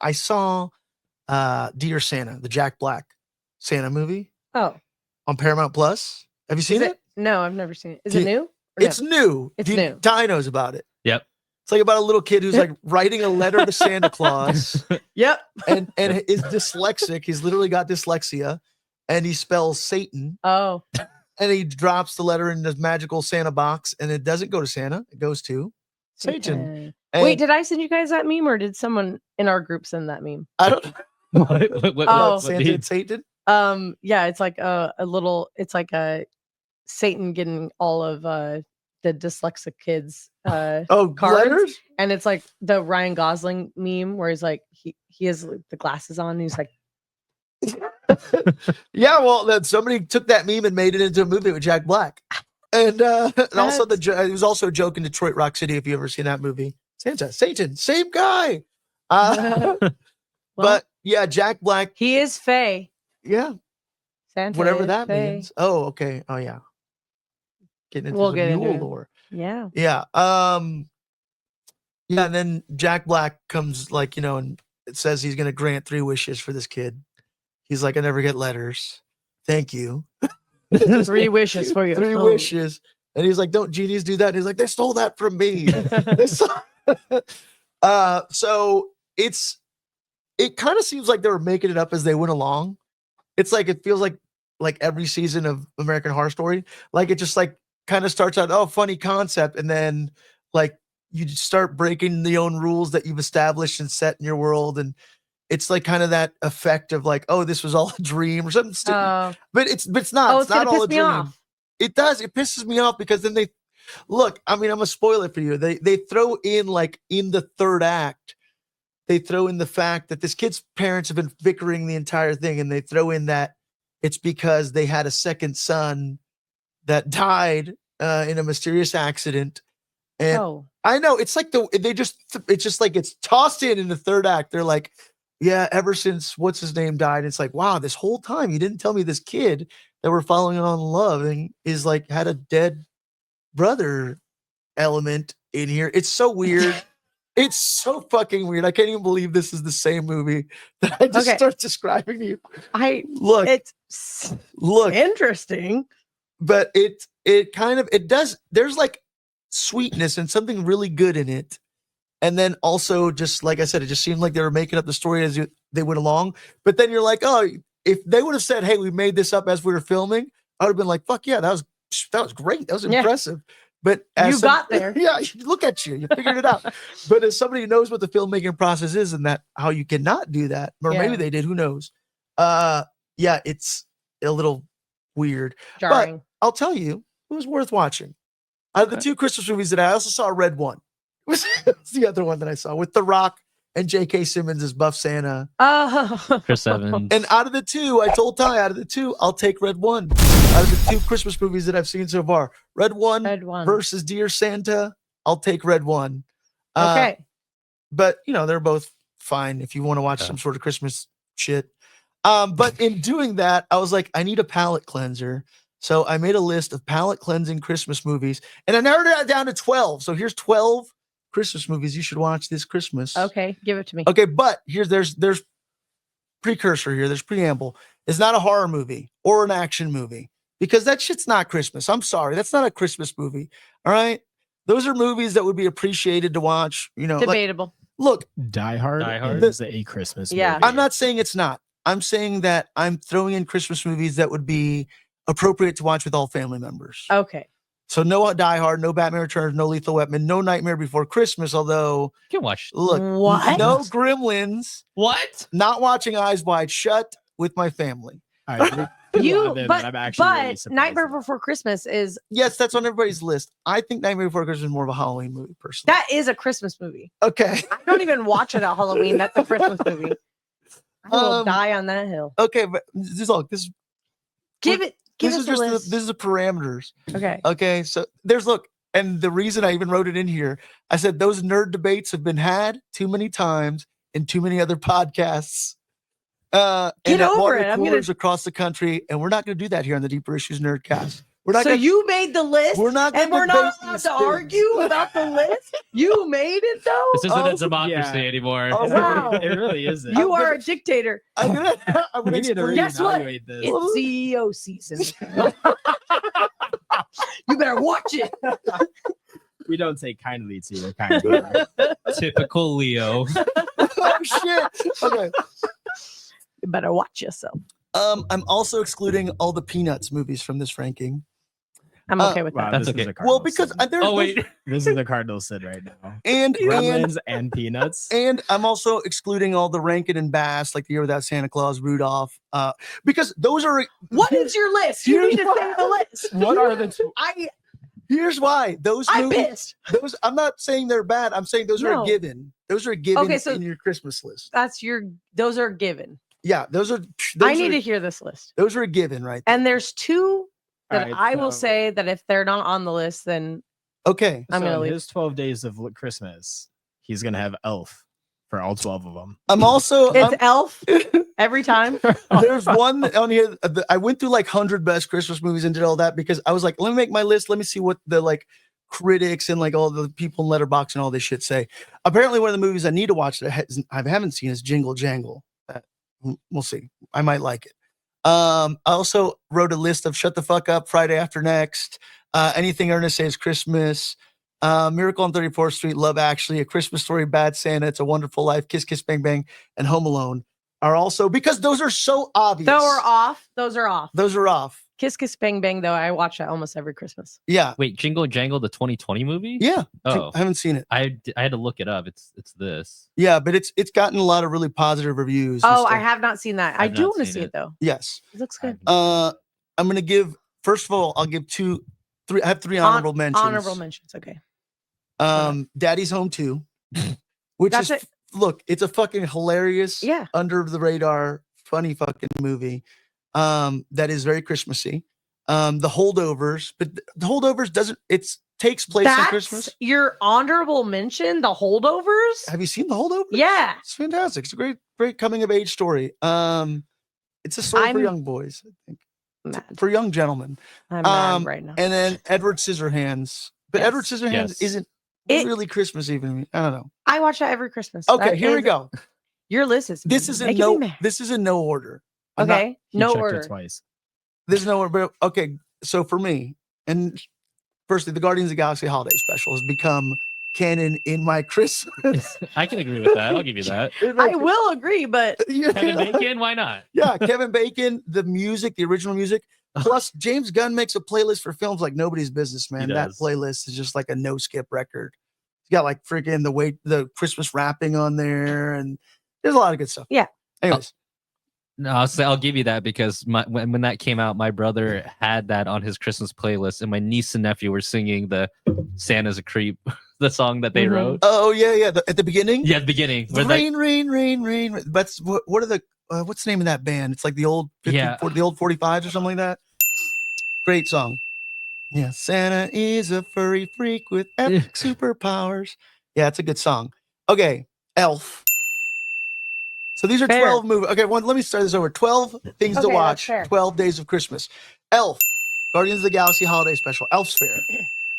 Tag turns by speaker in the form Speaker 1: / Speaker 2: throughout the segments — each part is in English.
Speaker 1: I saw Dear Santa, the Jack Black Santa movie
Speaker 2: Oh,
Speaker 1: on Paramount Plus. Have you seen it?
Speaker 2: No, I've never seen it. Is it new?
Speaker 1: It's new.
Speaker 2: It's new.
Speaker 1: Ty knows about it.
Speaker 3: Yep.
Speaker 1: It's like about a little kid who's like writing a letter to Santa Claus.
Speaker 2: Yep.
Speaker 1: And is dyslexic. He's literally got dyslexia, and he spells Satan.
Speaker 2: Oh.
Speaker 1: And he drops the letter in this magical Santa box, and it doesn't go to Santa. It goes to Satan.
Speaker 2: Wait, did I send you guys that meme, or did someone in our group send that meme?
Speaker 1: I don't know.
Speaker 3: What
Speaker 1: Santa and Satan?
Speaker 2: Yeah, it's like a little. It's like a Satan getting all of the dyslexic kids cards,
Speaker 1: letters?
Speaker 2: And it's like the Ryan Gosling meme where he's like he has the glasses on, and he's like.
Speaker 1: Yeah, well, then somebody took that meme and made it into a movie with Jack Black, and also it was also a joke in Detroit Rock City. If you ever seen that movie, Santa, Satan, same guy. But yeah, Jack Black.
Speaker 2: He is Faye.
Speaker 1: Yeah,
Speaker 2: Santa,
Speaker 1: whatever that
Speaker 2: Faye.
Speaker 1: means. Oh, okay. Oh yeah, getting into
Speaker 2: We'll
Speaker 1: the
Speaker 2: get
Speaker 1: mule
Speaker 2: into it.
Speaker 1: lore.
Speaker 2: Yeah.
Speaker 1: Yeah. Yeah. And then Jack Black comes, like, and it says he's going to grant 3 wishes for this kid. He's like, I never get letters. Thank you.
Speaker 2: 3 wishes for you.
Speaker 1: 3 wishes. And he's like, don't genies do that? And he's like, they stole that from me. So it kind of seems like they were making it up as they went along. It's like, it feels like every season of American Horror Story, like it just like kind of starts out, oh, funny concept. And then like you start breaking the own rules that you've established and set in your world. And it's like kind of that effect of like, oh, this was all a dream or something stupid. But it's not.
Speaker 2: Oh,
Speaker 1: it's not all a dream.
Speaker 2: Off.
Speaker 1: It does. It pisses me off because then I'm gonna spoil it for you. They throw in, like, in the 3rd act, they throw in the fact that this kid's parents have been bickering the entire thing, and they throw in that it's because they had a second son that died in a mysterious accident. And I know it's like it's just like it's tossed in the 3rd act. They're like, yeah, ever since what's his name died, it's like, wow, this whole time you didn't tell me this kid that we're following on loving is like had a dead brother element in here. It's so weird. It's so fucking weird. I can't even believe this is the same movie that I just start describing to you.
Speaker 2: It's interesting,
Speaker 1: but it kind of, it does. There's like sweetness and something really good in it. And then also, just like I said, it just seemed like they were making up the story as they went along. But then you're like, oh, if they would have said, hey, we made this up as we were filming, I would have been like, fuck yeah, that was great. That was impressive. But
Speaker 2: got there.
Speaker 1: Yeah, look at you. You figured it out. But as somebody who knows what the filmmaking process is and that how you cannot do that, or maybe they did, who knows? Yeah, it's a little weird.
Speaker 2: Jarring.
Speaker 1: But I'll tell you, it was worth watching. Out of the 2 Christmas movies that I also saw, Red One. Was the other one that I saw with The Rock and J.K. Simmons as Buff Santa.
Speaker 2: Oh,
Speaker 3: Chris Evans.
Speaker 1: And out of the 2, I told Ty, out of the 2, I'll take Red One. Out of the 2 Christmas movies that I've seen so far, Red One versus Dear Santa, I'll take Red One.
Speaker 2: Okay.
Speaker 1: But they're both fine if you want to watch some sort of Christmas shit. But in doing that, I was like, I need a palate cleanser. So I made a list of palate cleansing Christmas movies, and I narrowed it down to 12. So here's 12 Christmas movies you should watch this Christmas.
Speaker 2: Okay, give it to me.
Speaker 1: Okay, but there's precursor here. There's preamble. It's not a horror movie or an action movie because that shit's not Christmas. I'm sorry, that's not a Christmas movie. All right, those are movies that would be appreciated to watch.
Speaker 2: Debatable.
Speaker 1: Look,
Speaker 4: Die Hard is a Christmas movie.
Speaker 1: I'm not saying it's not. I'm saying that I'm throwing in Christmas movies that would be appropriate to watch with all family members.
Speaker 2: Okay.
Speaker 1: So no Die Hard, no Batman Returns, no Lethal Weapon, no Nightmare Before Christmas, although
Speaker 3: you can watch.
Speaker 1: Look,
Speaker 2: what?
Speaker 1: No Gremlins.
Speaker 3: What?
Speaker 1: Not watching Eyes Wide Shut with my family.
Speaker 4: All right,
Speaker 2: but Nightmare Before Christmas is
Speaker 1: yes, that's on everybody's list. I think Nightmare Before Christmas is more of a Halloween movie, personally.
Speaker 2: That is a Christmas movie.
Speaker 1: Okay.
Speaker 2: I don't even watch it at Halloween. That's a Christmas movie. I will die on that hill.
Speaker 1: Okay, but this is
Speaker 2: Give us a list.
Speaker 1: This is the parameters.
Speaker 2: Okay.
Speaker 1: Okay, so and the reason I even wrote it in here, I said those nerd debates have been had too many times in too many other podcasts.
Speaker 2: Get
Speaker 1: and at
Speaker 2: over
Speaker 1: water
Speaker 2: it.
Speaker 1: coolers across the country, and we're not going to do that here on the Deeper Issues Nerdcast.
Speaker 2: So you made the list,
Speaker 1: we're not
Speaker 2: and we're not allowed to
Speaker 1: things.
Speaker 2: argue about the list. You made it though.
Speaker 3: This isn't a democracy anymore.
Speaker 1: Oh,
Speaker 2: wow.
Speaker 4: It really isn't.
Speaker 2: You are a dictator.
Speaker 1: I'm gonna
Speaker 4: We need to
Speaker 2: Guess what?
Speaker 4: reevaluate this.
Speaker 2: It's CEO season. You better watch it.
Speaker 4: We don't take kindly to your kind of
Speaker 3: Typical Leo.
Speaker 1: Oh shit. Okay.
Speaker 2: You better watch yourself.
Speaker 1: I'm also excluding all the Peanuts movies from this ranking.
Speaker 2: I'm okay with
Speaker 4: Wow,
Speaker 2: that.
Speaker 3: That's
Speaker 4: this is
Speaker 3: okay.
Speaker 4: a Cardinal
Speaker 1: Well, because
Speaker 4: sin.
Speaker 1: there's
Speaker 3: Oh wait,
Speaker 4: This is the Cardinal Sin right now.
Speaker 1: and
Speaker 4: Gremlins and Peanuts.
Speaker 1: and I'm also excluding all the Rankin and Bass, like The Year Without Santa Claus, Rudolph, because those are.
Speaker 2: What is your list? You need to say the list.
Speaker 4: What are the two?
Speaker 1: Here's why those
Speaker 2: I'm
Speaker 1: movies.
Speaker 2: pissed.
Speaker 1: Those I'm not saying they're bad. I'm saying those are
Speaker 2: No.
Speaker 1: a given. Those are a given
Speaker 2: Okay, so-
Speaker 1: in your Christmas list.
Speaker 2: Those are given.
Speaker 1: Yeah, those are.
Speaker 2: I need to hear this list.
Speaker 1: Those are a given, right?
Speaker 2: And there's two that
Speaker 4: Alright,
Speaker 2: I will
Speaker 4: so-
Speaker 2: say that if they're not on the list, then
Speaker 1: Okay.
Speaker 2: I'm gonna
Speaker 4: in
Speaker 2: leave.
Speaker 4: his 12 days of Christmas, he's gonna have Elf for all 12 of them.
Speaker 1: I'm also.
Speaker 2: it's Elf every time.
Speaker 1: There's one on here. I went through like 100 best Christmas movies and did all that because I was like, let me make my list. Let me see what the like critics and like all the people in Letterboxd and all this shit say. Apparently, one of the movies I need to watch that I haven't seen is Jingle Jangle. We'll see. I might like it. I also wrote a list of Shut the Fuck Up, Friday After Next, Anything Ernest Saves Christmas, Miracle on 34th Street, Love Actually, A Christmas Story, Bad Santa, It's a Wonderful Life, Kiss Kiss Bang Bang, and Home Alone are also because those are so obvious.
Speaker 2: Those are off. Those are off.
Speaker 1: Those are off.
Speaker 2: Kiss Kiss Bang Bang though, I watch that almost every Christmas.
Speaker 1: Yeah.
Speaker 3: wait, Jingle Jangle, the 2020 movie?
Speaker 1: Yeah.
Speaker 3: Oh,
Speaker 1: I haven't seen it.
Speaker 3: I had to look it up. It's this.
Speaker 1: Yeah, but it's gotten a lot of really positive reviews. and
Speaker 2: Oh, I
Speaker 1: stuff.
Speaker 2: have not seen that. I
Speaker 3: I've
Speaker 2: do
Speaker 3: not
Speaker 2: want to
Speaker 3: seen
Speaker 2: see it
Speaker 3: it.
Speaker 2: though.
Speaker 1: Yes.
Speaker 2: It looks good.
Speaker 1: I'm gonna give first of all, I'll give three. I have three honorable mentions.
Speaker 2: Honorable mentions. Okay.
Speaker 1: Daddy's Home 2, which
Speaker 2: That's
Speaker 1: is
Speaker 2: it.
Speaker 1: look, it's a fucking hilarious,
Speaker 2: Yeah.
Speaker 1: under the radar, funny fucking movie. That is very Christmassy. The Holdovers, but the Holdovers takes place on Christmas.
Speaker 2: That's your honorable mention. The Holdovers.
Speaker 1: Have you seen The Holdovers?
Speaker 2: Yeah.
Speaker 1: It's fantastic. It's a great coming of age story. It's a story for
Speaker 2: I'm
Speaker 1: young boys, I think.
Speaker 2: Mad.
Speaker 1: For young gentlemen.
Speaker 2: I'm mad right now.
Speaker 1: And then Edward Scissorhands. But
Speaker 2: Yes.
Speaker 1: Edward Scissorhands
Speaker 3: Yes.
Speaker 1: isn't
Speaker 2: It-
Speaker 1: really Christmas even to me. I don't know.
Speaker 2: I watch that every Christmas.
Speaker 1: Okay,
Speaker 2: That
Speaker 1: here we
Speaker 2: is-
Speaker 1: go.
Speaker 2: Your list is
Speaker 1: This is in
Speaker 2: making me
Speaker 1: no
Speaker 2: mad.
Speaker 1: this is in no order. I'm not-
Speaker 2: Okay.
Speaker 4: He
Speaker 2: No
Speaker 4: checked
Speaker 2: order.
Speaker 4: it twice.
Speaker 1: there's no order, but okay. So for me, and firstly, the Guardians of the Galaxy holiday special has become canon in my Christmas.
Speaker 3: I can agree with that. I'll give you that.
Speaker 2: I will agree, but
Speaker 1: Yeah.
Speaker 3: Kevin Bacon, why not?
Speaker 1: Yeah, Kevin Bacon, the music, the original music. Plus, James Gunn makes a playlist for films like nobody's business, man. That
Speaker 3: does.
Speaker 1: playlist is just like a no skip record. He's got like freaking the Christmas wrapping on there, and there's a lot of good stuff.
Speaker 2: Yeah.
Speaker 1: Anyways,
Speaker 3: No, I'll give you that because when that came out, my brother had that on his Christmas playlist, and my niece and nephew were singing the "Santa's a Creep," the song that they
Speaker 2: Mhm.
Speaker 3: wrote.
Speaker 1: oh yeah. At the beginning,
Speaker 3: Yeah, at the beginning.
Speaker 1: The
Speaker 3: where they-
Speaker 1: rain, rain, rain, rain. That's what are the what's the name of that band? It's like the old 50,
Speaker 3: Yeah.
Speaker 1: 40, the old 45s or something like that. Great song. Yeah, Santa is a furry freak with epic superpowers. Yeah, it's a good song. Okay, Elf. So these are
Speaker 2: Fair.
Speaker 1: 12 movies. Okay, let me start this over. 12 things to
Speaker 2: Okay, that's
Speaker 1: watch.
Speaker 2: fair.
Speaker 1: 12 days of Christmas. Elf, Guardians of the Galaxy Holiday Special. Elf's fair.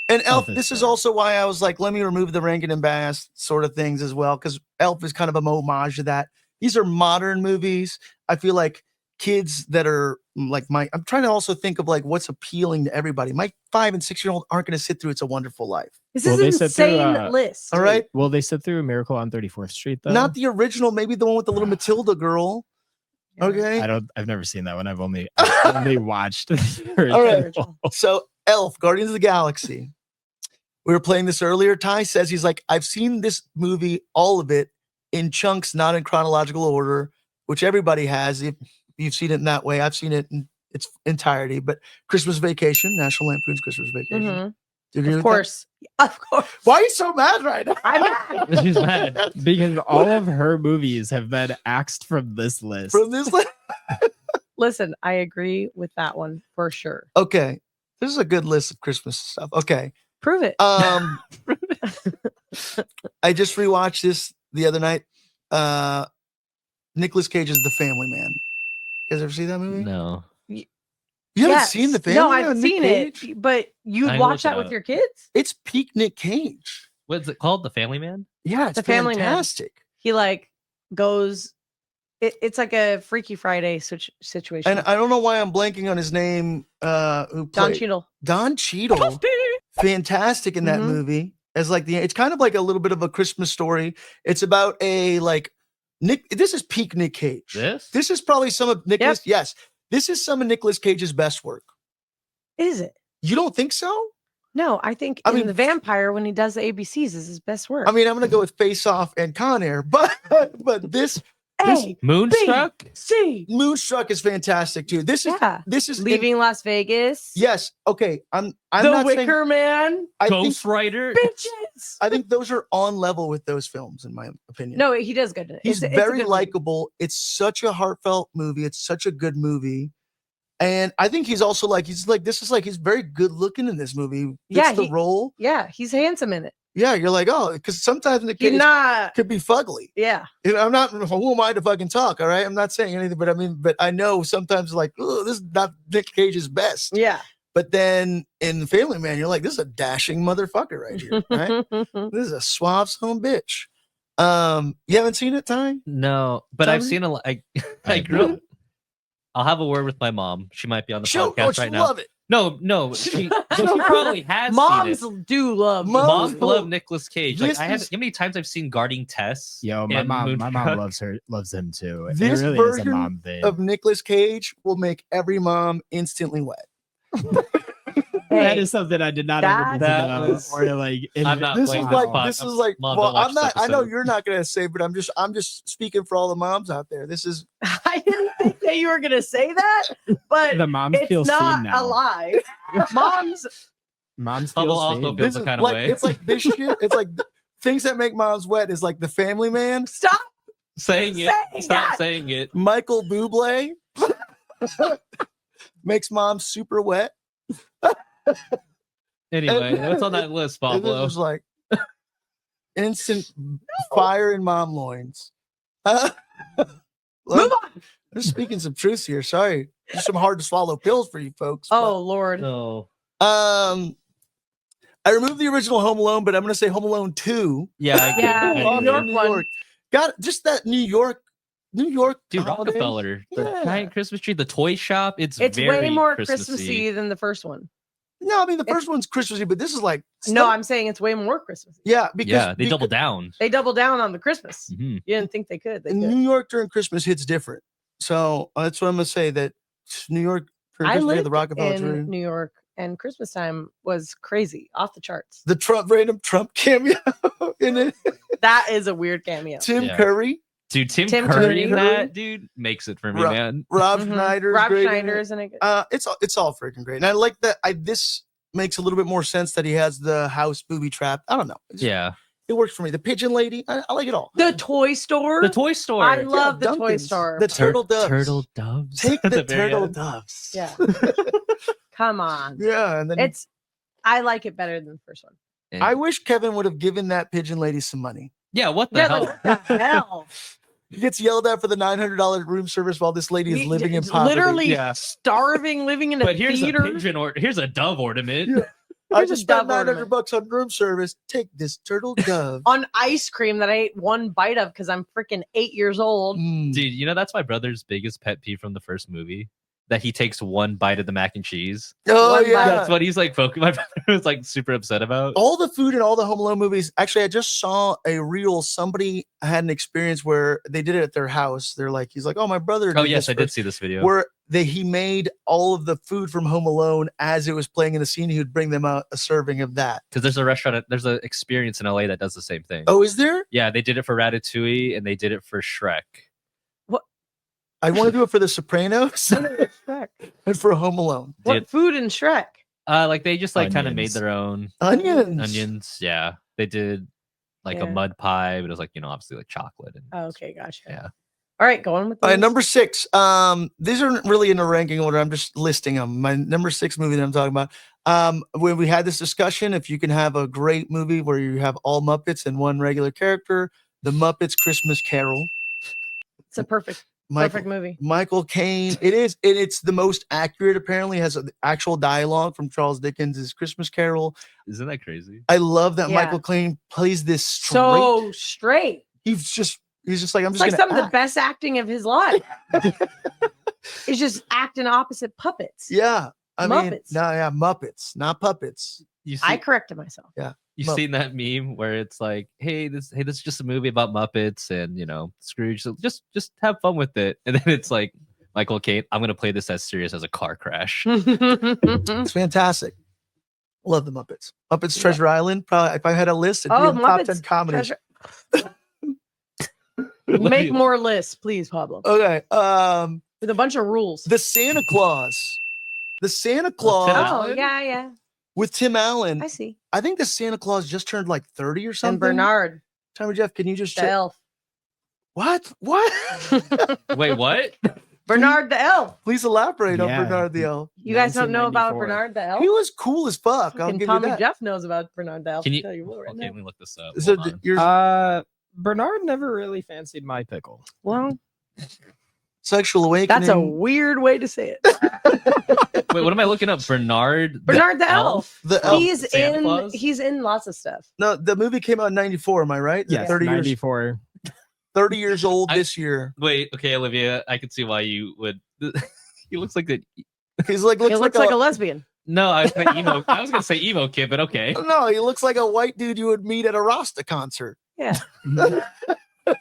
Speaker 1: And Elf,
Speaker 4: Elf is
Speaker 1: this is
Speaker 4: fair.
Speaker 1: also why I was like, let me remove the Rankin and Bass sort of things as well, because Elf is kind of a homage to that. These are modern movies. I feel like kids that are like I'm trying to also think of like what's appealing to everybody. My 5 and 6-year-old aren't going to sit through It's a Wonderful Life.
Speaker 2: this
Speaker 4: Well,
Speaker 2: is
Speaker 4: they
Speaker 2: an
Speaker 4: said through,
Speaker 2: insane list.
Speaker 1: All right.
Speaker 4: Will they sit through a Miracle on 34th Street though?
Speaker 1: Not the original, maybe the one with the little Matilda girl.
Speaker 2: Yeah.
Speaker 1: Okay.
Speaker 4: I've never seen that one. I've only watched the
Speaker 1: All right.
Speaker 4: original.
Speaker 1: So Elf, Guardians of the Galaxy. We were playing this earlier. Ty says he's like, I've seen this movie, all of it, in chunks, not in chronological order, which everybody has. If you've seen it in that way, I've seen it in its entirety. But Christmas Vacation, National Lampoon's Christmas Vacation.
Speaker 2: Mhm.
Speaker 1: Do you agree
Speaker 2: Of
Speaker 1: with
Speaker 2: course. Of course.
Speaker 1: that? Why are you so mad right now?
Speaker 2: I'm mad.
Speaker 3: She's mad.
Speaker 4: Because all of her movies have been axed from this list.
Speaker 1: From this list?
Speaker 2: Listen, I agree with that one for sure.
Speaker 1: Okay. This is a good list of Christmas stuff. Okay.
Speaker 2: Prove it.
Speaker 1: I just rewatched this the other night. Nicolas Cage's The Family Man. You guys ever see that movie?
Speaker 3: No.
Speaker 1: You haven't
Speaker 2: Yes.
Speaker 1: seen the family?
Speaker 2: No,
Speaker 1: Man
Speaker 2: I've
Speaker 1: with Nick
Speaker 2: seen
Speaker 1: Cage?
Speaker 2: it, but you'd
Speaker 3: I
Speaker 2: watch
Speaker 3: looked
Speaker 2: that
Speaker 3: it
Speaker 2: with
Speaker 3: up.
Speaker 2: your kids?
Speaker 1: It's peak Nick Cage.
Speaker 3: What's it called? The Family Man?
Speaker 1: Yeah, it's
Speaker 2: The Family Man.
Speaker 1: fantastic.
Speaker 2: He like goes. It's like a Freaky Friday situation.
Speaker 1: And I don't know why I'm blanking on his name. Who
Speaker 2: Don
Speaker 1: played
Speaker 2: Cheadle.
Speaker 1: Don Cheadle? Fantastic in that
Speaker 2: Mhm.
Speaker 1: movie. As like it's kind of like a little bit of a Christmas story. It's about a like Nick. This is peak Nick Cage. This is probably some of Nicholas. Yes, this is some of Nicolas Cage's best work.
Speaker 2: Is it?
Speaker 1: You don't think so?
Speaker 2: No, I think
Speaker 1: I mean,
Speaker 2: The Vampire, when he does the ABCs, is his best work.
Speaker 1: I mean, I'm gonna go with Face Off and Con Air, but this
Speaker 2: A,
Speaker 3: Moonstruck?
Speaker 2: B, C.
Speaker 1: Moonstruck is fantastic too. This is
Speaker 2: Leaving Las Vegas.
Speaker 1: Yes. Okay. I'm
Speaker 2: The
Speaker 1: not saying
Speaker 2: Wicker Man.
Speaker 1: I think,
Speaker 3: Ghost Rider?
Speaker 2: Bitches.
Speaker 1: I think those are on level with those films, in my opinion.
Speaker 2: No, he does good.
Speaker 1: He's
Speaker 2: It's a
Speaker 1: very
Speaker 2: good movie.
Speaker 1: likable. It's such a heartfelt movie. It's such a good movie. And I think he's also like, he's very good looking in this movie. Fits the role.
Speaker 2: Yeah, he's handsome in it.
Speaker 1: Yeah, you're like, oh, because sometimes the kid could be fugly.
Speaker 2: Yeah.
Speaker 1: You know, I'm not, who am I to fucking talk? All right. I'm not saying anything, but I know sometimes like, oh, this is not Nick Cage's best.
Speaker 2: Yeah.
Speaker 1: But then in Family Man, you're like, this is a dashing motherfucker right here. Right? This is a suave son of a bitch. You haven't seen it, Ty?
Speaker 3: No, but I've seen a lot. I grew up. I'll have a word with my mom. She might be on the podcast right now.
Speaker 1: Love it.
Speaker 3: No, she probably has
Speaker 2: Moms
Speaker 3: seen it.
Speaker 2: do love
Speaker 3: Moms love Nicolas Cage. Like
Speaker 1: This
Speaker 3: I have,
Speaker 1: is-
Speaker 3: how many times I've seen Guarding Tess?
Speaker 4: Yo, my
Speaker 3: and
Speaker 4: mom
Speaker 3: Moonstruck.
Speaker 4: loves him too. It
Speaker 1: This
Speaker 4: really is a
Speaker 1: version
Speaker 4: mom thing.
Speaker 1: of Nicolas Cage will make every mom instantly wet.
Speaker 4: That is something I did not ever
Speaker 3: that
Speaker 4: know.
Speaker 3: was-
Speaker 4: Or like,
Speaker 3: I'm not
Speaker 1: This is
Speaker 3: playing
Speaker 1: like
Speaker 3: spot.
Speaker 1: this is like
Speaker 3: Mom,
Speaker 1: well,
Speaker 3: don't watch
Speaker 1: I'm
Speaker 3: this
Speaker 1: not. I know
Speaker 3: episode.
Speaker 1: you're not gonna say, but I'm just speaking for all the moms out there. This is
Speaker 2: I didn't think that you were gonna say that, but
Speaker 4: the moms
Speaker 2: it's
Speaker 4: feel
Speaker 2: not
Speaker 4: seen
Speaker 2: a
Speaker 4: now.
Speaker 2: lie. Moms,
Speaker 4: Moms
Speaker 3: Hubble
Speaker 4: feel
Speaker 3: also
Speaker 4: seen.
Speaker 3: feels
Speaker 1: this
Speaker 3: the
Speaker 1: is
Speaker 3: kind of
Speaker 1: like
Speaker 3: way.
Speaker 1: it's like this shit. It's like things that make moms wet is like The Family Man,
Speaker 2: stop.
Speaker 3: saying it.
Speaker 2: Saying
Speaker 3: Stop
Speaker 2: that.
Speaker 3: saying it.
Speaker 1: Michael Bublé makes moms super wet.
Speaker 3: Anyway, what's on that list,
Speaker 1: And
Speaker 3: Pablo?
Speaker 1: this is like instant fire in mom loins. Move
Speaker 2: Move on.
Speaker 1: I'm speaking some truth here. Sorry, there's some hard to swallow pills for you folks.
Speaker 2: Oh Lord.
Speaker 3: No.
Speaker 1: I removed the original Home Alone, but I'm going to say Home Alone 2.
Speaker 3: Yeah, I agree.
Speaker 2: Yeah,
Speaker 3: I
Speaker 2: New
Speaker 3: agree.
Speaker 2: York
Speaker 1: New
Speaker 2: one.
Speaker 1: York. Got just that New York.
Speaker 3: Dude,
Speaker 1: holiday.
Speaker 3: Rockefeller, the
Speaker 1: Yeah.
Speaker 3: giant Christmas tree, the toy shop. It's
Speaker 2: It's way more
Speaker 3: Christmassy.
Speaker 2: Christmassy than the first one.
Speaker 1: No, I mean the first one's Christmassy, but this is like
Speaker 2: No, I'm saying it's way more Christmassy.
Speaker 1: yeah, because
Speaker 3: Yeah, they double down.
Speaker 2: They double down on the Christmas.
Speaker 3: Mhm.
Speaker 2: You didn't think they could. They
Speaker 1: in
Speaker 2: could.
Speaker 1: New York during Christmas hits different. So that's what I'm gonna say. That New York during
Speaker 2: I
Speaker 1: Christmas,
Speaker 2: lived
Speaker 1: the Rockefeller tree.
Speaker 2: in New York, and Christmas time was crazy, off the charts.
Speaker 1: The random Trump cameo in it.
Speaker 2: That is a weird cameo.
Speaker 1: Tim
Speaker 3: Yeah.
Speaker 1: Curry,
Speaker 3: Dude, Tim
Speaker 2: Tim
Speaker 3: Curry in
Speaker 1: Curry.
Speaker 3: that dude makes it for me,
Speaker 1: Rob-
Speaker 3: man.
Speaker 1: Rob
Speaker 2: Mhm.
Speaker 1: Schneider,
Speaker 2: Rob Schneider is in it.
Speaker 1: It's all freaking great, and I like that. This makes a little bit more sense that he has the house booby trap. I don't know.
Speaker 3: Yeah,
Speaker 1: It works for me. The pigeon lady, I like it all.
Speaker 2: The toy store.
Speaker 3: the toy store.
Speaker 2: I love the toy
Speaker 1: Dunkin's.
Speaker 2: store.
Speaker 1: The turtle doves.
Speaker 3: Turtle doves.
Speaker 1: Take
Speaker 3: At
Speaker 1: the
Speaker 3: very
Speaker 1: turtle
Speaker 3: end.
Speaker 1: doves.
Speaker 2: Yeah. Come on.
Speaker 1: Yeah, and then
Speaker 2: I like it better than the first one.
Speaker 3: And-
Speaker 1: I wish Kevin would have given that pigeon lady some money.
Speaker 3: yeah, what the
Speaker 2: Yeah,
Speaker 3: hell?
Speaker 2: like, what the hell?
Speaker 1: He gets yelled at for the $900 room service while this lady is
Speaker 2: He-
Speaker 1: living in
Speaker 2: it's
Speaker 1: poverty.
Speaker 2: literally
Speaker 3: Yeah.
Speaker 2: starving, living in a
Speaker 3: But here's
Speaker 2: theater.
Speaker 3: a pigeon or here's a dove ornament.
Speaker 1: Yeah. I
Speaker 2: Here's a
Speaker 1: just spent
Speaker 2: dove
Speaker 1: $900 on room service. Take this turtle dove.
Speaker 2: On ice cream that I ate one bite of because I'm freaking 8 years old.
Speaker 1: Mm.
Speaker 3: Dude, you know that's my brother's biggest pet peeve from the first movie. That he takes one bite of the mac and cheese.
Speaker 1: Oh
Speaker 2: One
Speaker 1: yeah.
Speaker 3: That's what he's like. My brother was like super upset about.
Speaker 1: All the food in all the Home Alone movies. Actually, I just saw a reel. Somebody had an experience where they did it at their house. They're like, he's like, oh, my brother.
Speaker 3: Oh
Speaker 1: did
Speaker 3: yes,
Speaker 1: this
Speaker 3: I did
Speaker 1: first,"
Speaker 3: see this video.
Speaker 1: Where he made all of the food from Home Alone as it was playing in the scene. He would bring them a serving of that.
Speaker 3: Because there's a restaurant, there's an experience in LA that does the same thing.
Speaker 1: Oh, is there?
Speaker 3: Yeah, they did it for Ratatouille and they did it for Shrek.
Speaker 1: I want to do it for The Sopranos
Speaker 2: Shrek.
Speaker 1: and for Home Alone.
Speaker 2: What
Speaker 3: Dude.
Speaker 2: food in Shrek?
Speaker 3: Like they just like kind of made
Speaker 4: Onions.
Speaker 3: their own
Speaker 1: Onions.
Speaker 3: onions. Yeah, they did like a
Speaker 2: Yeah.
Speaker 3: mud pie, but it was like obviously like chocolate. And
Speaker 2: Oh, okay, gotcha.
Speaker 3: Yeah.
Speaker 2: All right, go on with
Speaker 1: All right,
Speaker 2: these.
Speaker 1: number 6. These aren't really in a ranking order. I'm just listing them. My number 6 movie that I'm talking about. When we had this discussion, if you can have a great movie where you have all Muppets and one regular character, The Muppets Christmas Carol.
Speaker 2: It's a perfect. Perfect movie.
Speaker 1: Michael Caine. It is. It's the most accurate. Apparently, has actual dialogue from Charles Dickens' Christmas Carol.
Speaker 3: Isn't that crazy?
Speaker 1: I love that
Speaker 2: Yeah.
Speaker 1: Michael Caine plays this straight.
Speaker 2: So straight.
Speaker 1: He's just like, I'm
Speaker 2: It's
Speaker 1: just
Speaker 2: like
Speaker 1: gonna
Speaker 2: some of the
Speaker 1: act.
Speaker 2: best acting of his life. It's just acting opposite puppets.
Speaker 1: Yeah, I mean,
Speaker 2: Muppets.
Speaker 1: no, yeah, Muppets, not puppets.
Speaker 3: You see,
Speaker 2: I corrected myself.
Speaker 3: you've
Speaker 1: Muppet.
Speaker 3: seen that meme where it's like, hey, this is just a movie about Muppets and Scrooge. So just have fun with it. And then it's like Michael Caine, I'm gonna play this as serious as a car crash.
Speaker 1: It's fantastic. Love the Muppets. Muppets Treasure Island. Probably, if I had a list, it'd be in the top 10 comedies.
Speaker 2: Make more lists, please, Pablo.
Speaker 1: Okay.
Speaker 2: With a bunch of rules.
Speaker 1: The Santa Claus. The Santa Claus
Speaker 3: Tim
Speaker 2: Oh,
Speaker 3: Allen?
Speaker 2: yeah.
Speaker 1: with Tim Allen.
Speaker 2: I see.
Speaker 1: I think the Santa Claus just turned like 30 or something.
Speaker 2: And Bernard,
Speaker 1: Tommy Jeff, can you just
Speaker 2: the
Speaker 1: check?
Speaker 2: elf.
Speaker 1: What?
Speaker 3: Wait, what?
Speaker 2: Bernard the elf.
Speaker 1: Please elaborate on
Speaker 4: Yeah.
Speaker 1: Bernard the Elf.
Speaker 2: You guys don't know about
Speaker 4: 1994.
Speaker 2: Bernard the elf?
Speaker 1: He was cool as fuck. I'll
Speaker 2: Fucking
Speaker 1: give
Speaker 2: Tommy
Speaker 1: you that.
Speaker 2: Jeff knows about Bernard the elf.
Speaker 3: Can
Speaker 2: I'll
Speaker 3: you-
Speaker 2: tell you what right
Speaker 3: Okay,
Speaker 2: now.
Speaker 3: let me look this up.
Speaker 1: So
Speaker 3: Hold on.
Speaker 1: your
Speaker 4: Bernard never really fancied my pickle.
Speaker 2: Well,
Speaker 1: sexual awakening.
Speaker 2: that's a weird way to say it.
Speaker 3: Wait, what am I looking up? Bernard
Speaker 2: Bernard the elf.
Speaker 1: The elf.
Speaker 2: He's
Speaker 3: Santa
Speaker 2: in.
Speaker 3: Claus?
Speaker 2: He's in lots of stuff.
Speaker 1: No, the movie came out in 94. Am I right? Is it
Speaker 4: Yes,
Speaker 1: 30 years.
Speaker 4: 94.
Speaker 1: 30 years old
Speaker 3: I-
Speaker 1: this year.
Speaker 3: Wait, okay, Olivia, I can see why you would. He looks like the.
Speaker 1: He's like
Speaker 2: He looks like a lesbian.
Speaker 3: No, I was gonna emo. I was gonna say emo kid, but okay.
Speaker 1: No, he looks like a white dude you would meet at a Rasta concert.
Speaker 2: Yeah.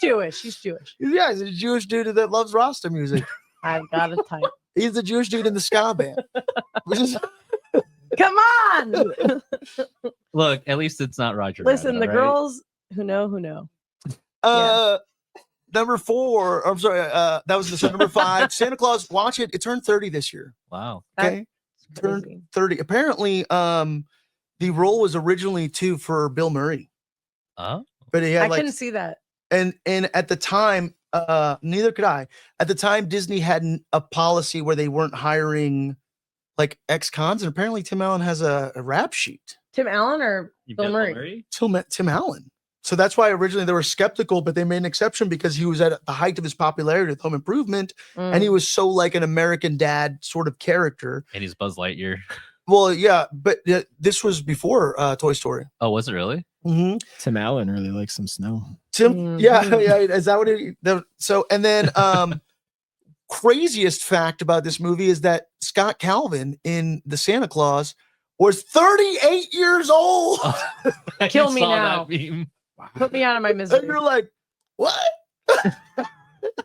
Speaker 2: Jewish. He's Jewish.
Speaker 1: Yeah, he's a Jewish dude that loves Rasta music.
Speaker 2: I've got a type.
Speaker 1: He's the Jewish dude in the ska band. Which is,
Speaker 2: Come on.
Speaker 3: Look, at least it's not Roger.
Speaker 2: Listen,
Speaker 3: Rabbit,
Speaker 2: the
Speaker 3: all right?
Speaker 2: girls who know.
Speaker 1: number 4. I'm sorry. That was so number 5. Santa Claus. Watch it. It turned 30 this year.
Speaker 3: Wow.
Speaker 1: Okay, turned
Speaker 2: Crazy.
Speaker 1: 30. Apparently, the role was originally for Bill Murray,
Speaker 3: Oh,
Speaker 1: but he
Speaker 2: I
Speaker 1: had like
Speaker 2: couldn't see that.
Speaker 1: and at the time, neither could I. At the time, Disney had a policy where they weren't hiring like ex-cons, and apparently Tim Allen has a rap sheet.
Speaker 2: Tim Allen or
Speaker 3: you
Speaker 2: Bill
Speaker 3: got
Speaker 2: Murray?
Speaker 1: Tim Allen. So that's why originally they were skeptical, but they made an exception because he was at the height of his popularity with Home Improvement, and he was so like an American dad sort of character.
Speaker 3: And he's Buzz Lightyear.
Speaker 1: Well, yeah, but this was before Toy Story.
Speaker 3: Oh, was it really?
Speaker 1: Mm-hmm.
Speaker 4: Tim Allen really likes some snow.
Speaker 1: Tim, yeah,
Speaker 2: Mhm.
Speaker 1: yeah. Is that what it? So, and then craziest fact about this movie is that Scott Calvin in the Santa Claus was 38 years old.
Speaker 3: I
Speaker 2: Kill me
Speaker 3: saw
Speaker 2: now.
Speaker 3: that meme.
Speaker 2: Put me out of my
Speaker 1: And
Speaker 2: misery.
Speaker 1: you're like, what?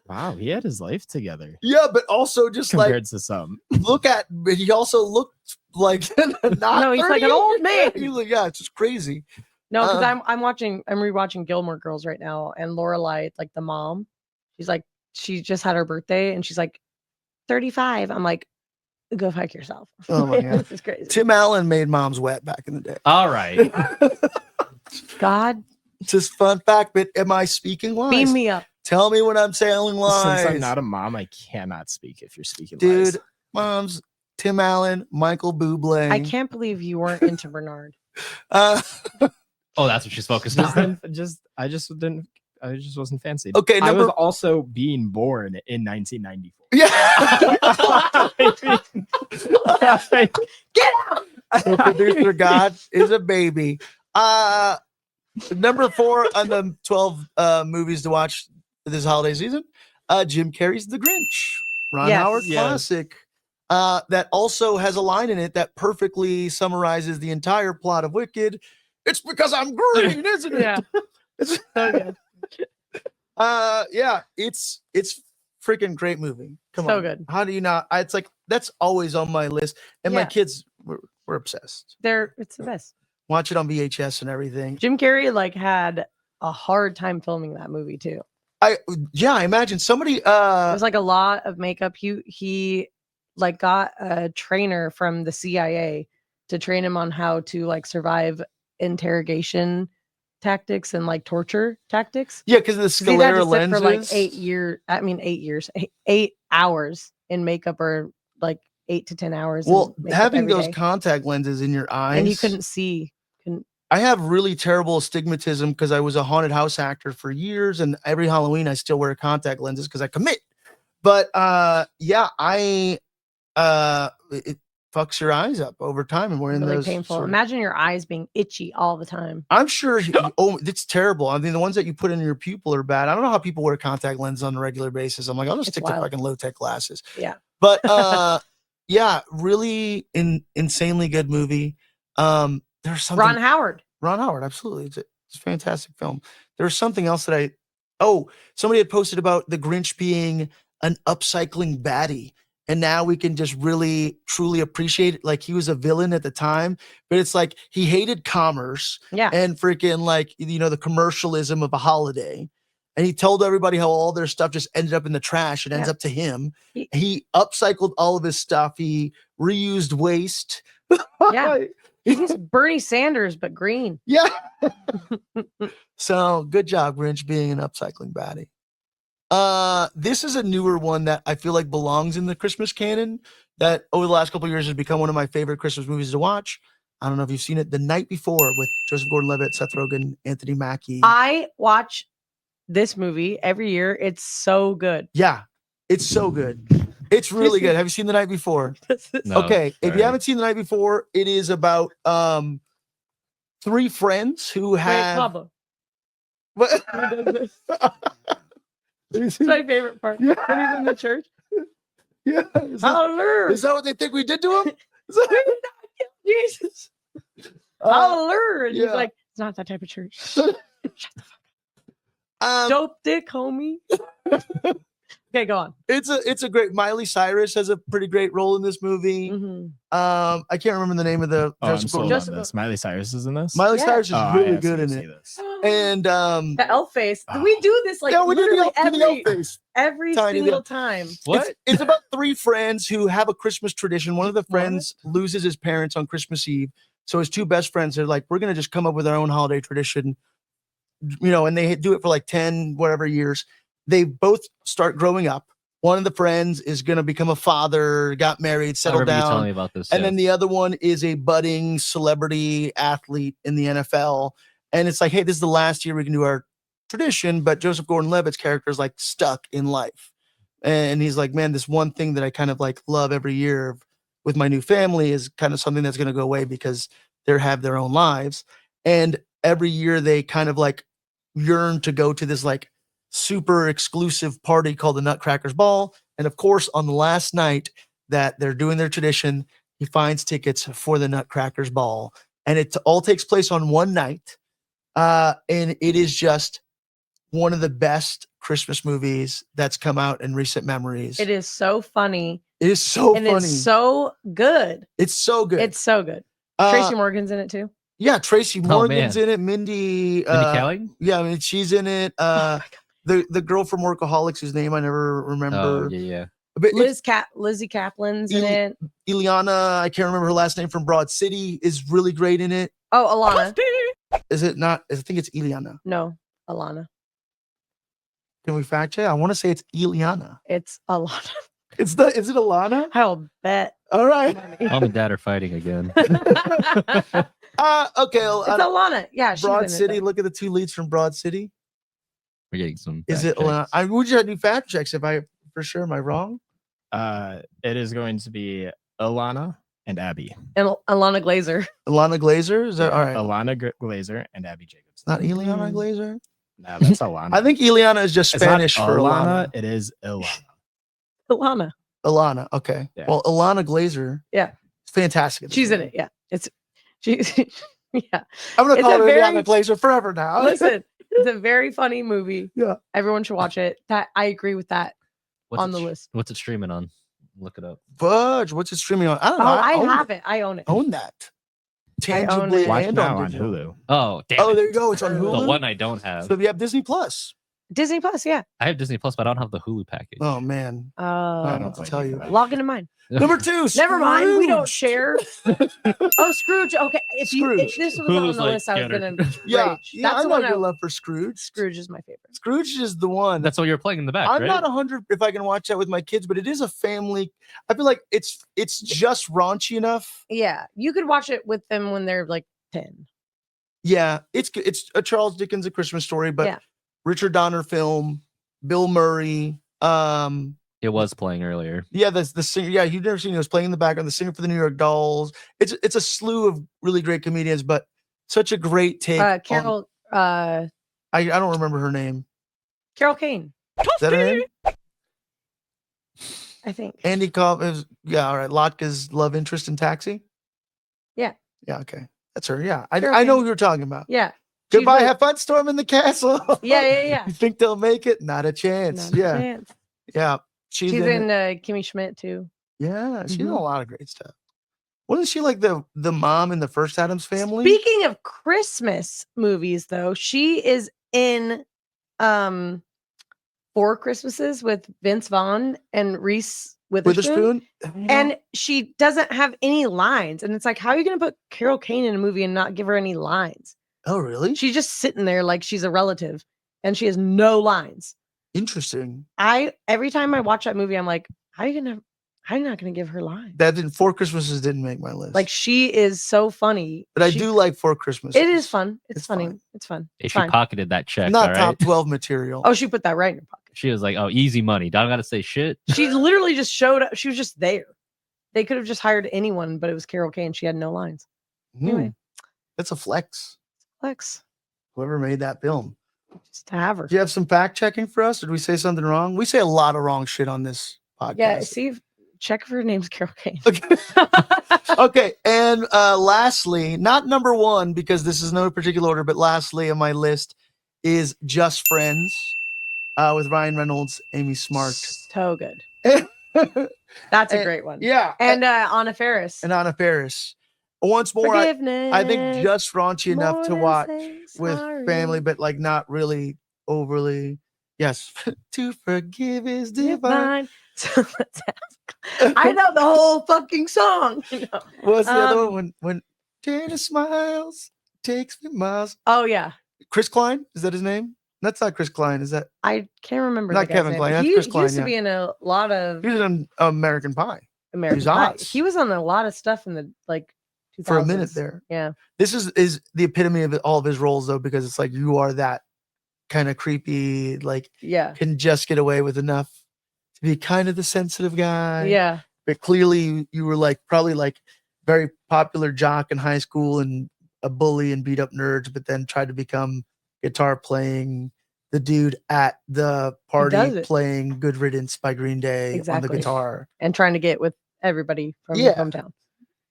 Speaker 4: Wow, he had his life together
Speaker 1: Yeah, but also just like
Speaker 4: compared to some.
Speaker 1: look at. But he also looked like not.
Speaker 2: No, he's like an
Speaker 1: 38
Speaker 2: old man.
Speaker 1: He's like, yeah, it's just crazy.
Speaker 2: No, because
Speaker 1: Um,
Speaker 2: I'm rewatching Gilmore Girls right now, and Lorelai, like the mom, she's like, she just had her birthday, and she's like 35. I'm like, go fuck yourself.
Speaker 1: Oh my God.
Speaker 2: This is crazy.
Speaker 1: Tim Allen made moms wet back in the day.
Speaker 3: All right.
Speaker 2: God,
Speaker 1: Just fun fact, but am I speaking lies?
Speaker 2: beam me up.
Speaker 1: Tell me when I'm telling lies.
Speaker 4: Since I'm not a mom, I cannot speak if you're speaking
Speaker 1: Dude,
Speaker 4: lies.
Speaker 1: moms, Tim Allen, Michael Bublé.
Speaker 2: I can't believe you weren't into Bernard.
Speaker 1: Uh,
Speaker 3: Oh, that's what she's focused
Speaker 4: Just
Speaker 3: on.
Speaker 4: didn't- I just wasn't fancied.
Speaker 1: okay,
Speaker 4: I was
Speaker 1: number.
Speaker 4: also being born in 1994.
Speaker 1: Yeah.
Speaker 2: Get out!
Speaker 1: The producer God is a baby. Number 4 on the 12 movies to watch this holiday season. Jim Carrey's The Grinch. Ron
Speaker 2: Yes.
Speaker 1: Howard
Speaker 4: Yes.
Speaker 1: classic. That also has a line in it that perfectly summarizes the entire plot of Wicked. It's because I'm green, isn't it?
Speaker 2: Yeah,
Speaker 1: It's,
Speaker 2: so good,
Speaker 1: yeah, it's freaking great movie. Come
Speaker 2: so
Speaker 1: on.
Speaker 2: good.
Speaker 1: How do you not? It's like that's always on my list. And my
Speaker 2: Yeah.
Speaker 1: kids were obsessed.
Speaker 2: It's the best.
Speaker 1: Watch it on VHS and everything.
Speaker 2: Jim Carrey like had a hard time filming that movie too.
Speaker 1: I imagine somebody
Speaker 2: It was like a lot of makeup. He like got a trainer from the CIA to train him on how to like survive interrogation tactics and like torture tactics.
Speaker 1: yeah, because of the
Speaker 2: 'Cause he'd had to
Speaker 1: sclera
Speaker 2: sit
Speaker 1: lenses.
Speaker 2: for like 8 years, 8 hours in makeup, or like 8 to 10 hours. in
Speaker 1: Well,
Speaker 2: makeup
Speaker 1: having
Speaker 2: every
Speaker 1: those
Speaker 2: day.
Speaker 1: contact lenses in your eyes,
Speaker 2: And he couldn't see.
Speaker 1: I have really terrible astigmatism because I was a haunted house actor for years, and every Halloween I still wear contact lenses because I commit. But yeah, it fucks your eyes up over time, and we're in
Speaker 2: Really
Speaker 1: those
Speaker 2: painful.
Speaker 1: sort of-
Speaker 2: Imagine your eyes being itchy all the time.
Speaker 1: I'm sure. Oh, it's terrible. I mean, the ones that you put in your pupil are bad. I don't know how people wear contact lenses on a regular basis. I'm like, I'll just
Speaker 2: It's
Speaker 1: stick to
Speaker 2: wild.
Speaker 1: fucking low tech glasses.
Speaker 2: Yeah.
Speaker 1: But yeah, really insanely good movie. There's something.
Speaker 2: Ron Howard.
Speaker 1: Ron Howard, absolutely. It's a fantastic film. There's something else that somebody had posted about the Grinch being an upcycling baddie. And now we can just really truly appreciate it. Like he was a villain at the time, but it's like he hated commerce
Speaker 2: Yeah.
Speaker 1: and freaking like, the commercialism of a holiday. And he told everybody how all their stuff just ended up in the trash. It ends
Speaker 2: Yeah.
Speaker 1: up to him.
Speaker 2: He-
Speaker 1: He upcycled all of his stuff. He reused waste.
Speaker 2: Yeah. He's Bernie Sanders, but green.
Speaker 1: Yeah. So good job, Grinch, being an upcycling baddie. This is a newer one that I feel like belongs in the Christmas canon that over the last couple of years has become one of my favorite Christmas movies to watch. I don't know if you've seen it. The Night Before with Joseph Gordon-Levitt, Seth Rogen, Anthony Mackie.
Speaker 2: I watch this movie every year. It's so good.
Speaker 1: Yeah, it's so good. It's really good. Have you seen The Night Before?
Speaker 3: No,
Speaker 1: Okay, if
Speaker 3: sorry.
Speaker 1: you haven't seen The Night Before, it is about three friends who have.
Speaker 2: It's my favorite part.
Speaker 1: Yeah.
Speaker 2: When he's in the church.
Speaker 1: Yeah.
Speaker 2: Hallelujah.
Speaker 1: Is that what they think we did to him?
Speaker 2: Jesus. Hallelujah. And
Speaker 1: yeah.
Speaker 2: he's like, it's not that type of church. Shut the fuck up. Dope dick, homie. Okay, go on.
Speaker 1: It's a great. Miley Cyrus has a pretty great role in this movie.
Speaker 2: Mhm.
Speaker 1: I can't remember the name of the.
Speaker 4: Oh, I'm sold
Speaker 2: Joseph-
Speaker 4: on this. Miley Cyrus is in this.
Speaker 1: Miley
Speaker 2: Yeah.
Speaker 1: Cyrus is
Speaker 4: Oh, I
Speaker 1: really
Speaker 4: have
Speaker 1: good
Speaker 4: to
Speaker 1: in
Speaker 4: see
Speaker 1: it.
Speaker 4: this.
Speaker 1: And
Speaker 2: The elf face. We do this like
Speaker 1: yeah, we did
Speaker 2: literally
Speaker 1: the elf face.
Speaker 2: every
Speaker 1: Tiny
Speaker 2: single
Speaker 1: bit.
Speaker 2: time.
Speaker 3: What?
Speaker 1: It's about three friends who have a Christmas tradition. One of the friends loses his parents on Christmas Eve. So his two best friends are like, we're going to just come up with our own holiday tradition, and they do it for like 10, whatever years. They both start growing up. One of the friends is going to become a father, got married,
Speaker 3: I
Speaker 1: settled
Speaker 3: remember you telling
Speaker 1: down.
Speaker 3: me about this.
Speaker 1: And
Speaker 3: yeah.
Speaker 1: then the other one is a budding celebrity athlete in the NFL. And it's like, hey, this is the last year we can do our tradition. But Joseph Gordon-Levitt's character is like stuck in life. And he's like, man, this one thing that I kind of like love every year with my new family is kind of something that's going to go away because they have their own lives. And every year they kind of like yearn to go to this like super exclusive party called the Nutcrackers Ball. And of course, on the last night that they're doing their tradition, he finds tickets for the Nutcrackers Ball. And it all takes place on one night. And it is just one of the best Christmas movies that's come out in recent memories.
Speaker 2: It is so funny.
Speaker 1: It is so
Speaker 2: And
Speaker 1: funny.
Speaker 2: it's so good.
Speaker 1: It's so good.
Speaker 2: It's so good.
Speaker 1: Uh,
Speaker 2: Tracy Morgan's in it too.
Speaker 1: Yeah, Tracy Morgan's
Speaker 3: man.
Speaker 1: in it. Mindy.
Speaker 3: Mindy Kaling?
Speaker 1: Yeah, I mean, she's in it.
Speaker 2: Oh
Speaker 1: The girl from Workaholics, whose name I never remember.
Speaker 3: Oh, yeah.
Speaker 1: But
Speaker 2: Lizzie Kaplan's in
Speaker 1: Ili-
Speaker 2: it.
Speaker 1: Ileana, I can't remember her last name, from Broad City, is really great in it.
Speaker 2: Oh, Alana.
Speaker 1: Is it not? I think it's Ileana.
Speaker 2: No, Alana.
Speaker 1: Can we fact check? I want to say it's Ileana.
Speaker 2: It's Alana.
Speaker 1: Is it Alana?
Speaker 2: I'll bet.
Speaker 1: All right.
Speaker 2: Money.
Speaker 3: Mom and dad are fighting again.
Speaker 2: It's
Speaker 1: Okay.
Speaker 2: Alana. Yeah, she's
Speaker 1: Broad
Speaker 2: in
Speaker 1: City.
Speaker 2: It,
Speaker 1: Look at the two leads from Broad City.
Speaker 3: We're getting some.
Speaker 1: Is
Speaker 3: fact
Speaker 1: it Alana?
Speaker 3: checks.
Speaker 1: I would you do fact checks if I for sure. Am I wrong?
Speaker 4: It is going to be Alana and Abby.
Speaker 2: and Alana Glazer.
Speaker 1: Alana Glazer? Is that all right?
Speaker 4: Alana Glazer and Abby Jacobs.
Speaker 1: Not Ileana
Speaker 2: Mm.
Speaker 1: Glazer?
Speaker 4: No, that's Alana.
Speaker 1: I think Ileana is just
Speaker 4: It's not
Speaker 1: Spanish for Alana.
Speaker 4: It is Ilana.
Speaker 2: Alana.
Speaker 1: Alana. Okay.
Speaker 4: Yeah.
Speaker 1: Well, Alana Glazer.
Speaker 2: Yeah.
Speaker 1: It's fantastic.
Speaker 2: She's in it. Yeah. She's yeah.
Speaker 1: I'm going to
Speaker 2: It's
Speaker 1: call
Speaker 2: a
Speaker 1: her
Speaker 2: very-
Speaker 1: Ileana Glazer forever now.
Speaker 2: Listen, it's a very funny movie.
Speaker 1: Yeah.
Speaker 2: Everyone should watch it. That I agree with that.
Speaker 3: What's
Speaker 2: on
Speaker 3: it
Speaker 2: the
Speaker 3: sh-
Speaker 2: list.
Speaker 3: What's it streaming on? Look it up.
Speaker 1: Fudge. What's it streaming on? I don't
Speaker 2: Oh,
Speaker 1: know.
Speaker 2: I
Speaker 1: own
Speaker 2: have
Speaker 1: it.
Speaker 2: it. I own it.
Speaker 1: Own that.
Speaker 2: I own
Speaker 1: Tangibly
Speaker 2: it.
Speaker 4: Watch
Speaker 1: and
Speaker 4: now
Speaker 1: on
Speaker 4: on
Speaker 1: digital.
Speaker 4: Hulu.
Speaker 3: Oh, damn.
Speaker 1: Oh,
Speaker 3: it.
Speaker 1: there you go. It's on
Speaker 2: The
Speaker 1: Hulu.
Speaker 3: The one I don't have.
Speaker 1: So if you have Disney Plus.
Speaker 2: Disney Plus, yeah.
Speaker 3: I have Disney Plus, but I don't have the Hulu package.
Speaker 1: Oh, man. I
Speaker 2: Uh,
Speaker 1: don't know what to tell you.
Speaker 2: log into mine.
Speaker 1: Number two.
Speaker 2: Never mind. We don't
Speaker 1: Scrooge.
Speaker 2: share. Oh, Scrooge. Okay. If
Speaker 1: Scrooge.
Speaker 2: this was on
Speaker 3: Hulu's
Speaker 2: the
Speaker 3: like,
Speaker 2: list, I was
Speaker 3: get her.
Speaker 2: gonna
Speaker 1: Yeah.
Speaker 2: rage.
Speaker 1: Yeah,
Speaker 2: That's
Speaker 1: I
Speaker 2: the
Speaker 1: know
Speaker 2: one.
Speaker 1: your love for Scrooge.
Speaker 2: Scrooge is my favorite.
Speaker 1: Scrooge is the one.
Speaker 3: That's what you're playing in the back,
Speaker 1: I'm
Speaker 3: right?
Speaker 1: not 100 if I can watch that with my kids, but it is a family. I feel like it's just raunchy enough.
Speaker 2: Yeah, you could watch it with them when they're like 10.
Speaker 1: Yeah, it's a Charles Dickens A Christmas Story, but
Speaker 2: Yeah.
Speaker 1: Richard Donner film, Bill Murray,
Speaker 3: It was playing earlier.
Speaker 1: Yeah, the singer. Yeah, you've never seen it. It was playing in the background. The singer for the New York Dolls. It's a slew of really great comedians, but such a great take. On,
Speaker 2: Carol
Speaker 1: I don't remember her name.
Speaker 2: Carol Kane,
Speaker 1: Is that her name?
Speaker 2: I think.
Speaker 1: Andy Cobb is all right. Lotka's love interest in Taxi.
Speaker 2: Yeah.
Speaker 1: Yeah. Okay, that's her. Yeah, I
Speaker 2: Carol
Speaker 1: know
Speaker 2: Kane.
Speaker 1: who you're talking about.
Speaker 2: Yeah. She's
Speaker 1: Goodbye.
Speaker 2: really-
Speaker 1: Have fun storming the castle.
Speaker 2: Yeah.
Speaker 1: You think they'll make it? Not a chance.
Speaker 2: Not a
Speaker 1: yeah.
Speaker 2: chance.
Speaker 1: Yeah. She's
Speaker 2: in Kimmy Schmidt too.
Speaker 1: Yeah, she's in
Speaker 2: Mhm.
Speaker 1: a lot of great stuff. Wasn't she like the mom in the first Addams Family?
Speaker 2: Speaking of Christmas movies, though, she is in Four Christmases with Vince Vaughn and Reese Witherspoon. And she doesn't have any lines. And it's like, how are you going to put Carol Kane in a movie and not give her any lines?
Speaker 1: Oh, really?
Speaker 2: She's just sitting there like she's a relative and she has no lines.
Speaker 1: Interesting.
Speaker 2: Every time I watch that movie, I'm like, how are you not gonna give her lines?
Speaker 1: That didn't Four Christmases didn't make my list.
Speaker 2: Like she is so funny.
Speaker 1: But I do like Four Christmases.
Speaker 2: It is fun. It's funny.
Speaker 1: fine.
Speaker 2: It's fun.
Speaker 3: Hey,
Speaker 2: It's
Speaker 3: she
Speaker 2: fine.
Speaker 3: pocketed that check.
Speaker 1: Not
Speaker 3: all
Speaker 1: top
Speaker 3: right?
Speaker 1: 12 material.
Speaker 2: Oh, she put that right in her pocket.
Speaker 3: She was like, "Oh, easy money. Don't gotta say shit."
Speaker 2: She literally just showed up. She was just there. They could have just hired anyone, but it was Carol Kane. She had no lines. Anyway.
Speaker 1: That's a flex.
Speaker 2: Flex.
Speaker 1: Whoever made that film.
Speaker 2: Just to have her.
Speaker 1: Do you have some fact checking for us? Or did we say something wrong? We say a lot of wrong shit on this podcast.
Speaker 2: Yeah, see if check if her name's Carol Kane.
Speaker 1: Okay. Okay. And lastly, not number one, because this is no particular order, but lastly on my list is Just Friends with Ryan Reynolds, Amy Smart.
Speaker 2: So good. That's a great one.
Speaker 1: Yeah.
Speaker 2: And Anna Faris.
Speaker 1: And Anna Faris. Once more, I think just raunchy enough to watch with family, but like not really overly. Yes. To forgive is divine.
Speaker 2: So let's ask. I know the whole fucking song. You know?
Speaker 1: What's the other one? When Dana smiles, takes me miles.
Speaker 2: Oh yeah.
Speaker 1: Chris Klein? Is that his name? That's not Chris Klein, is that?
Speaker 2: I can't remember.
Speaker 1: Not
Speaker 2: the guy's
Speaker 1: Kevin
Speaker 2: name.
Speaker 1: Kline, that's
Speaker 2: He
Speaker 1: Chris Klein,
Speaker 2: used to be in a lot of
Speaker 1: He was in American Pie
Speaker 2: American
Speaker 1: He's
Speaker 2: Pie.
Speaker 1: Oz.
Speaker 2: He was on a lot of stuff in the like 2000s.
Speaker 1: for a minute there.
Speaker 2: Yeah.
Speaker 1: This is the epitome of all of his roles, though, because it's like you are that kind of creepy, like
Speaker 2: Yeah.
Speaker 1: can just get away with enough to be kind of the sensitive guy.
Speaker 2: Yeah.
Speaker 1: But clearly you were like probably like very popular jock in high school and a bully and beat up nerds, but then tried to become guitar playing the dude at the party playing Good Riddance by Green Day on the guitar.
Speaker 2: And trying to get with everybody from
Speaker 1: Yeah.
Speaker 2: hometown.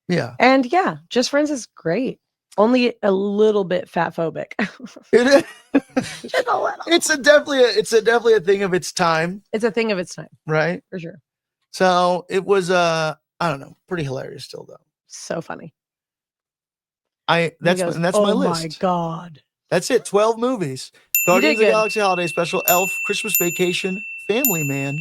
Speaker 1: Yeah.
Speaker 2: And yeah, Just Friends is great. Only a little bit fat phobic.
Speaker 1: It is.
Speaker 2: Just a little.
Speaker 1: It's definitely a thing of its time,
Speaker 2: It's a thing of its time,
Speaker 1: right?
Speaker 2: for sure.
Speaker 1: So it was I don't know, pretty hilarious still though.
Speaker 2: So funny.
Speaker 1: That's
Speaker 2: He goes,
Speaker 1: my
Speaker 2: oh
Speaker 1: list.
Speaker 2: my God.
Speaker 1: That's it. 12 movies.
Speaker 2: You
Speaker 1: Guardians
Speaker 2: did
Speaker 1: of the
Speaker 2: good.
Speaker 1: Galaxy Holiday Special, Elf, Christmas Vacation, Family Man,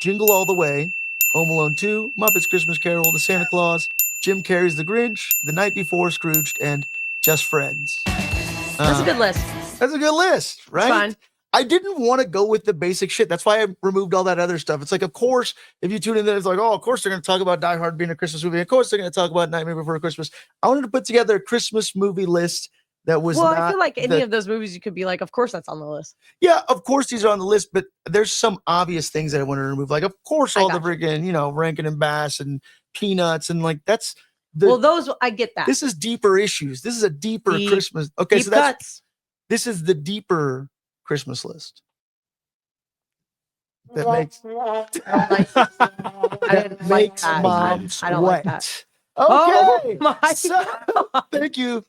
Speaker 1: Jingle All the Way, Home Alone 2, Muppets Christmas Carol, The Santa Claus, Jim Carrey's The Grinch, The Night Before Scrooged, and Just Friends.
Speaker 2: That's a good list.
Speaker 1: That's a good list, right?
Speaker 2: It's fine.
Speaker 1: I didn't want to go with the basic shit. That's why I removed all that other stuff. It's like, of course, if you tune in, there, it's like, oh, of course they're going to talk about Die Hard being a Christmas movie. Of course they're going to talk about Nightmare Before Christmas. I wanted to put together a Christmas movie list that was
Speaker 2: Well,
Speaker 1: not
Speaker 2: I feel like any
Speaker 1: the-
Speaker 2: of those movies you could be like, of course that's on the list.
Speaker 1: Yeah, of course these are on the list, but there's some obvious things that I want to remove. Like, of course,
Speaker 2: I
Speaker 1: all the
Speaker 2: got
Speaker 1: freaking, Rankin and Bass and Peanuts and like that's the.
Speaker 2: Well, those I get that.
Speaker 1: This is deeper issues. This is a deeper
Speaker 2: Deep-
Speaker 1: Christmas. Okay,
Speaker 2: Deep
Speaker 1: so that's
Speaker 2: cuts.
Speaker 1: this is the deeper Christmas list. That makes
Speaker 2: I don't like that. I didn't like
Speaker 1: makes
Speaker 2: that.
Speaker 1: mom
Speaker 2: I don't like that.
Speaker 1: sweat. Okay,
Speaker 2: Oh my
Speaker 1: so,
Speaker 2: God.
Speaker 1: thank you.